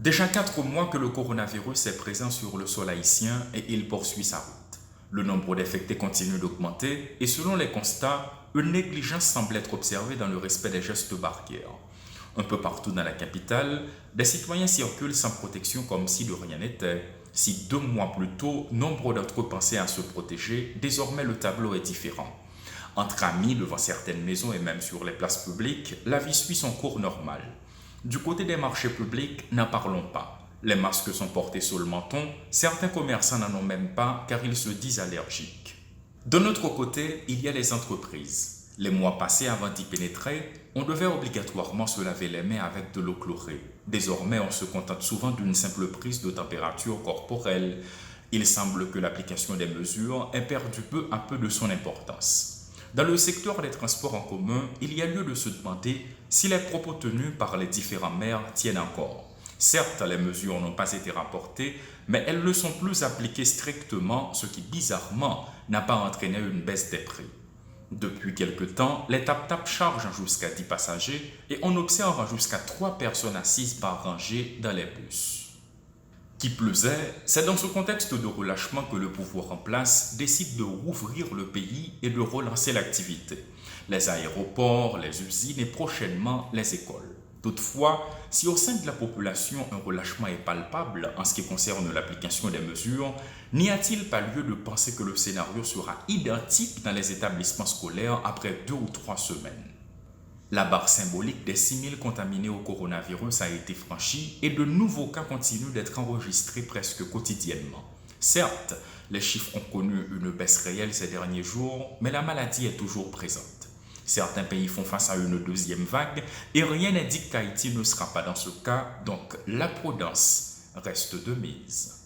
Déjà 4 mois que le coronavirus est présent sur le sol haïtien et il poursuit sa route. Le nombre d'infectés continue d'augmenter et selon les constats, une négligence semble être observée dans le respect des gestes barrières. Un peu partout dans la capitale, des citoyens circulent sans protection comme si de rien n'était. Si 2 mois plus tôt, nombre d'entre eux pensaient à se protéger, désormais le tableau est différent. Entre amis, devant certaines maisons et même sur les places publiques, la vie suit son cours normal. Du côté des marchés publics, n'en parlons pas. Les masques sont portés sur le menton, certains commerçants n'en ont même pas car ils se disent allergiques. De notre côté, il y a les entreprises. Les mois passés avant d'y pénétrer, on devait obligatoirement se laver les mains avec de l'eau chlorée. Désormais, on se contente souvent d'une simple prise de température corporelle. Il semble que l'application des mesures ait perdu peu à peu de son importance. Dans le secteur des transports en commun, il y a lieu de se demander si les propos tenus par les différents maires tiennent encore. Certes, les mesures n'ont pas été rapportées, mais elles ne sont plus appliquées strictement, ce qui bizarrement n'a pas entraîné une baisse des prix. Depuis quelque temps, les tap-tap chargent jusqu'à 10 passagers et on observe jusqu'à 3 personnes assises par rangée dans les bus. Qui plus est, c'est dans ce contexte de relâchement que le pouvoir en place décide de rouvrir le pays et de relancer l'activité. Les aéroports, les usines et prochainement les écoles. Toutefois, si au sein de la population un relâchement est palpable en ce qui concerne l'application des mesures, n'y a-t-il pas lieu de penser que le scénario sera identique dans les établissements scolaires après 2 ou 3 semaines? La barre symbolique des 6000 contaminés au coronavirus a été franchie et de nouveaux cas continuent d'être enregistrés presque quotidiennement. Certes, les chiffres ont connu une baisse réelle ces derniers jours, mais la maladie est toujours présente. Certains pays font face à une deuxième vague et rien n'indique qu'Haïti ne sera pas dans ce cas, donc la prudence reste de mise.